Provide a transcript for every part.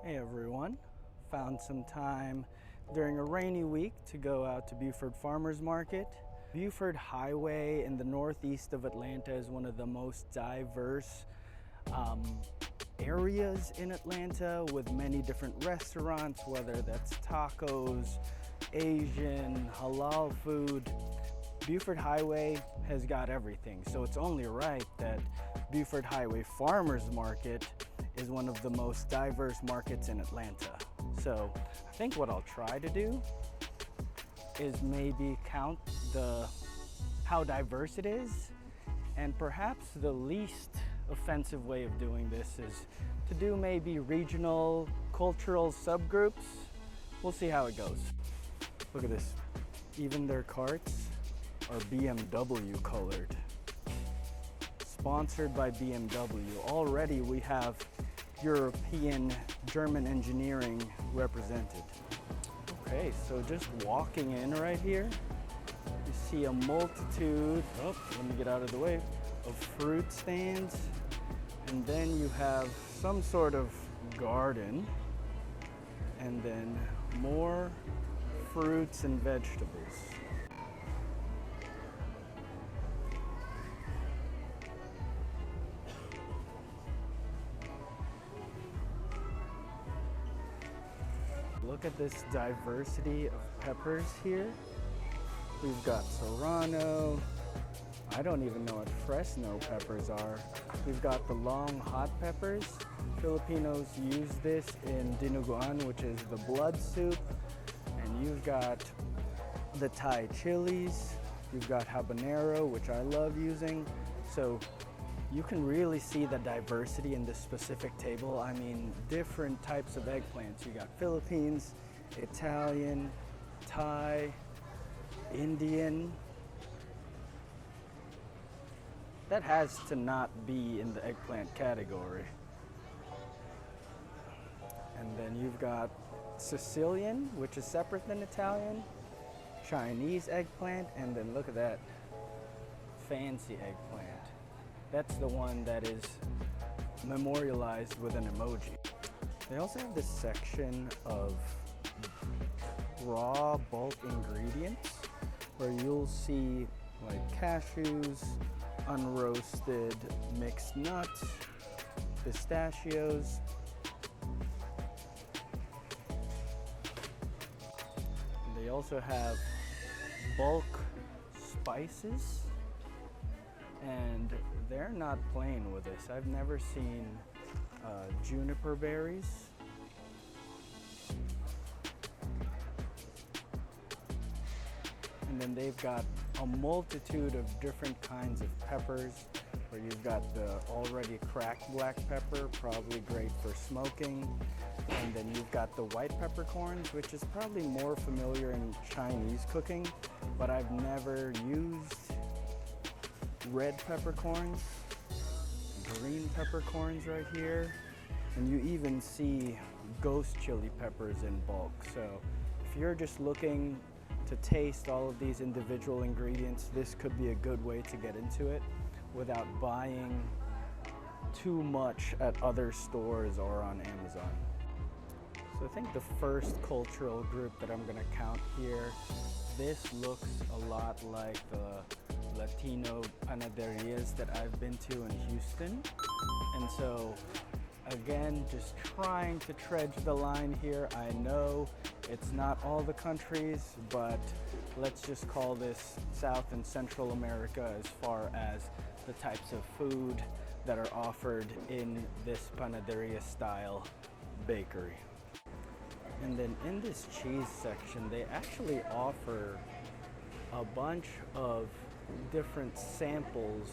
Hey everyone, found some time during a rainy week to go out to Buford Farmers Market. Buford Highway in the northeast of Atlanta is one of the most diverse areas in Atlanta, with many different restaurants, whether that's tacos, Asian, halal food. Buford Highway has got everything, so it's only right that Buford Highway Farmers Market is one of the most diverse markets in Atlanta. So I think what I'll try to do is maybe count how diverse it is, and perhaps the least offensive way of doing this is to do maybe regional cultural subgroups. We'll see how it goes. Look at this, even their carts are BMW colored. Sponsored by BMW. Already we have European, German engineering represented. Okay, so just walking in right here, you see a multitude, let me get out of the way, of fruit stands. And then you have some sort of garden, and then more fruits and vegetables. Look at this diversity of peppers here. We've got Serrano. I don't even know what Fresno peppers are. We've got the long hot peppers. Filipinos use this in dinuguan, which is the blood soup. And you've got the Thai chilies. You've got habanero, which I love using. So you can really see the diversity in this specific table. I mean, different types of eggplants. You got Philippines, Italian, Thai, Indian. That has to not be in the eggplant category. And then you've got Sicilian, which is separate than Italian, Chinese eggplant, and then look at that fancy eggplant. That's the one that is memorialized with an emoji. They also have this section of raw bulk ingredients where you'll see like cashews, unroasted mixed nuts, pistachios. And they also have bulk spices, and they're not playing with this. I've never seen juniper berries. And then they've got a multitude of different kinds of peppers, where you've got the already cracked black pepper, probably great for smoking. And then you've got the white peppercorns, which is probably more familiar in Chinese cooking, but I've never used red peppercorns, green peppercorns right here, and you even see ghost chili peppers in bulk. So if you're just looking to taste all of these individual ingredients, this could be a good way to get into it without buying too much at other stores or on Amazon. So I think the first cultural group that I'm gonna count here, this looks a lot like the Latino panaderias that I've been to in Houston. And so again, just trying to trudge the line here. I know it's not all the countries, but let's just call this South and Central America as far as the types of food that are offered in this panaderia style bakery. And then in this cheese section, they actually offer a bunch of different samples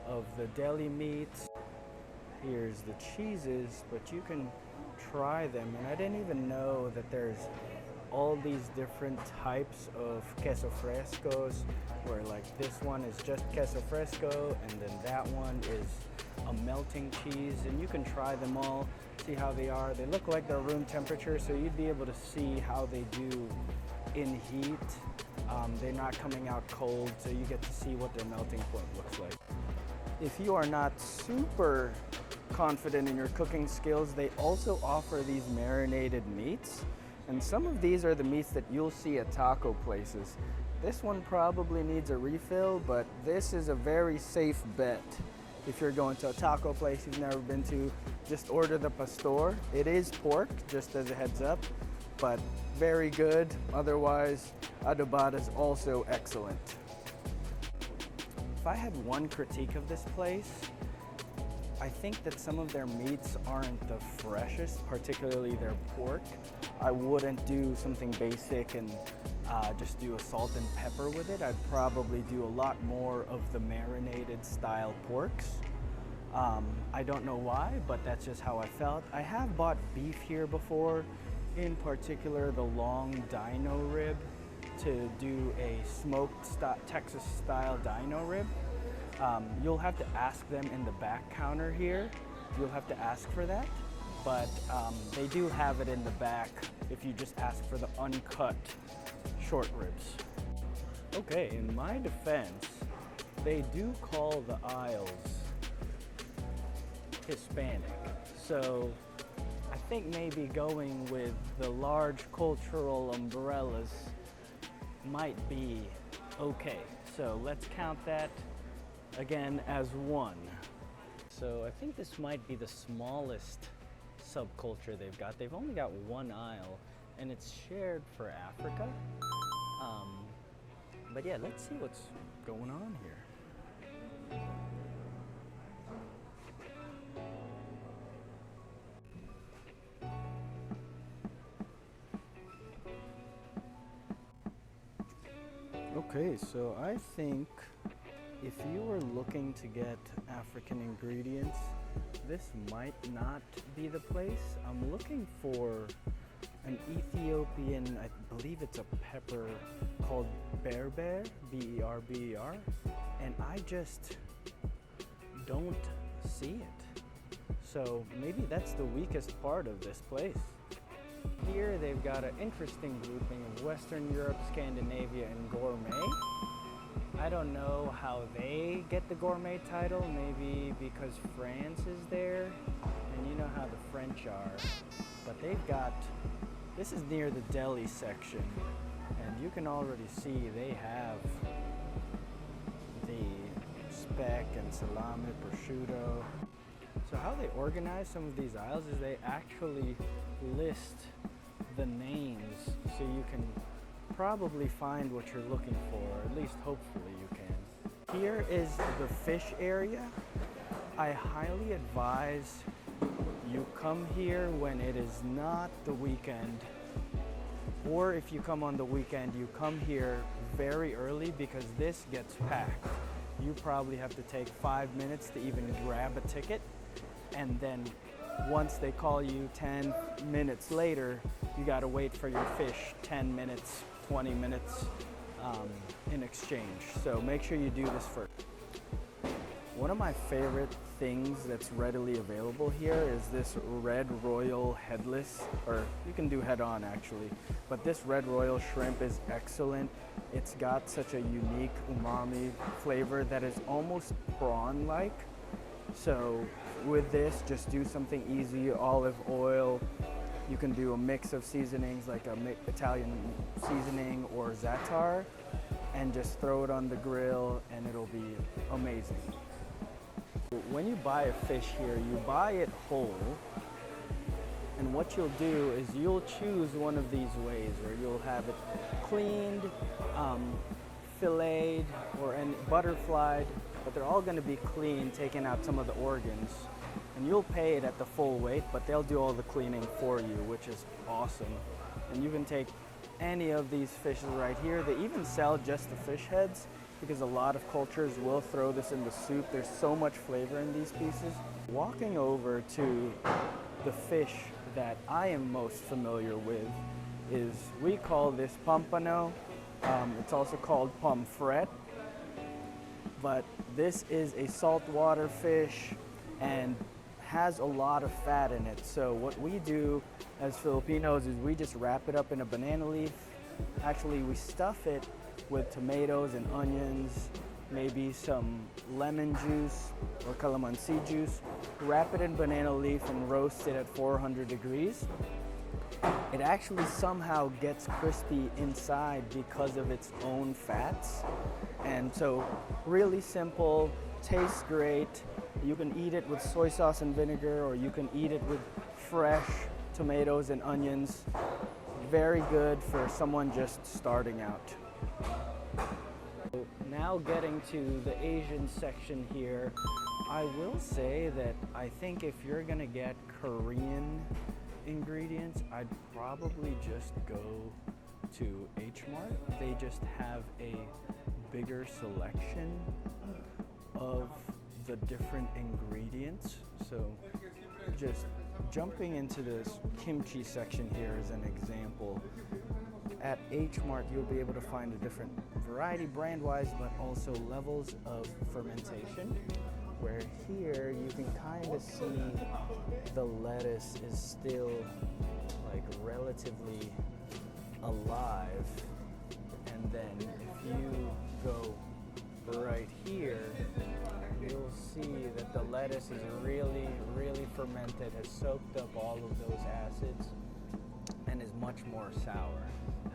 of the deli meats. Here's the cheeses, but you can try them. And I didn't even know that there's all these different types of queso frescos, where like this one is just queso fresco, and then that one is a melting cheese, and you can try them all, see how they are. They look like they're room temperature, so you'd be able to see how they do in heat. They're not coming out cold, so you get to see what their melting point looks like. If you are not super confident in your cooking skills, they also offer these marinated meats. And some of these are the meats that you'll see at taco places. This one probably needs a refill, but this is a very safe bet. If you're going to a taco place you've never been to, just order the pastor. It is pork, just as a heads up, but very good. Otherwise, adobada is also excellent. If I had one critique of this place, I think that some of their meats aren't the freshest, particularly their pork. I wouldn't do something basic and just do a salt and pepper with it. I'd probably do a lot more of the marinated style porks. I don't know why, but that's just how I felt. I have bought beef here before, in particular the long dino rib, to do a smoked Texas style dino rib. You'll have to ask them in the back counter here. You'll have to ask for that, but they do have it in the back if you just ask for the uncut short ribs. Okay, in my defense, they do call the aisles Hispanic, so I think maybe going with the large cultural umbrellas might be okay. So let's count that again as one. So I think this might be the smallest subculture they've got. They've only got one aisle and it's shared for Africa. But yeah, let's see what's going on here. Okay, so I think if you were looking to get African ingredients, this might not be the place. I'm looking for an Ethiopian, I believe it's a pepper called berber, B-E-R-B-E-R, and I just don't see it. So maybe that's the weakest part of this place. Here they've got an interesting grouping of Western Europe, Scandinavia, and gourmet. I don't know how they get the gourmet title, maybe because France is there, and you know how the French are. But they've got, this is near the deli section, and you can already see they have the speck and salami, prosciutto. So how they organize some of these aisles is they actually list the names so you can probably find what you're looking for, or at least hopefully you can. Here is the fish area. I highly advise you come here when it is not the weekend, or if you come on the weekend, you come here very early because this gets packed. You probably have to take 5 minutes to even grab a ticket, and then once they call you 10 minutes later, you gotta wait for your fish 10 minutes, 20 minutes in exchange. So make sure you do this first. One of my favorite things that's readily available here is this red royal headless, or you can do head on actually, but this red royal shrimp is excellent. It's got such a unique umami flavor that is almost prawn-like. So with this, just do something easy, olive oil. You can do a mix of seasonings like a Italian seasoning or za'atar, and just throw it on the grill and it'll be amazing. When you buy a fish here, you buy it whole, and what you'll do is you'll choose one of these ways where you'll have it cleaned, filleted, or butterflied, but they're all going to be clean, taking out some of the organs, and you'll pay it at the full weight, but they'll do all the cleaning for you, which is awesome. And you can take any of these fishes right here. They even sell just the fish heads because a lot of cultures will throw this in the soup. There's so much flavor in these pieces. Walking over to the fish that I am most familiar with is, we call this pompano. It's also called pomfret, but this is a saltwater fish and has a lot of fat in it. So what we do as Filipinos is we just wrap it up in a banana leaf. Actually, we stuff it with tomatoes and onions maybe some lemon juice or calamansi juice, wrap it in banana leaf and roast it at 400 degrees. It actually somehow gets crispy inside because of its own fats. And so really simple, tastes great. You can eat it with soy sauce and vinegar, or you can eat it with fresh tomatoes and onions. Very good for someone just starting out. Now getting to the Asian section here, I will say that I think if you're gonna get Korean ingredients, I'd probably just go to H Mart. They just have a bigger selection of the different ingredients. So just jumping into this kimchi section here as an example. At H Mart, you'll be able to find a different variety brand-wise, but also levels of fermentation, where here you can kind of see the lettuce is still like relatively alive. And then if you go right here, you'll see that the lettuce is really, really fermented, has soaked up all of those acids, and is much more sour.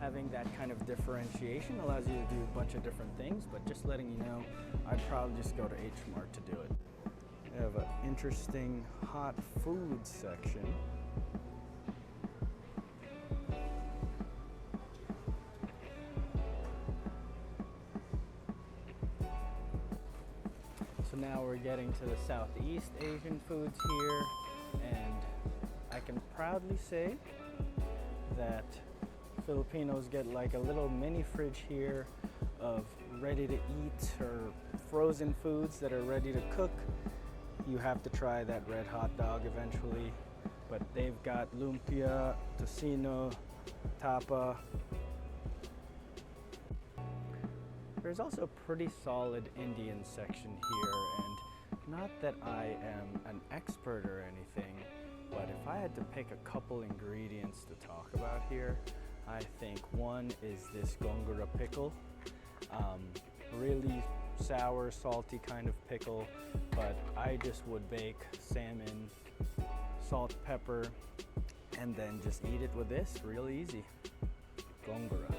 Having that kind of differentiation allows you to do a bunch of different things, but just letting you know, I'd probably just go to H Mart to do it. We have an interesting hot food section. So now we're getting to the Southeast Asian foods here, and I can proudly say that Filipinos get like a little mini fridge here of ready to eat or frozen foods that are ready to cook. You have to try that red hot dog eventually, but they've got lumpia, tocino, tapa. There's also a pretty solid Indian section here, and not that I am an expert or anything, but if I had to pick a couple ingredients to talk about here, I think one is this gongura pickle. Really sour, salty kind of pickle, but I just would bake salmon, salt, pepper, and then just eat it with this. Real easy. Gongura.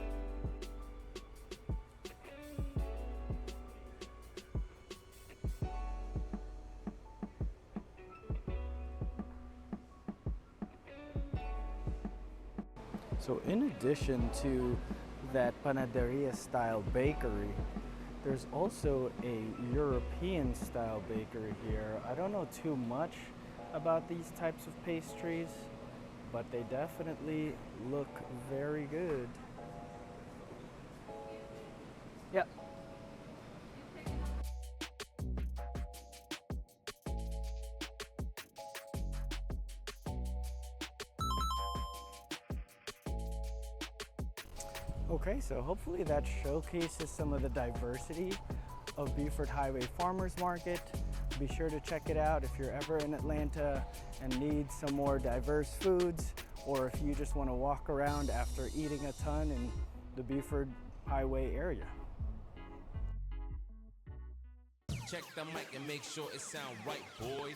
So in addition to that panaderia style bakery, there's also a European style bakery here. I don't know too much about these types of pastries, but they definitely look very good. Yep. Okay, so hopefully that showcases some of the diversity of Buford Highway Farmers Market. Be sure to check it out if you're ever in Atlanta and need some more diverse foods, or if you just want to walk around after eating a ton in the Buford Highway area. Check the mic and make sure it sound right, boys.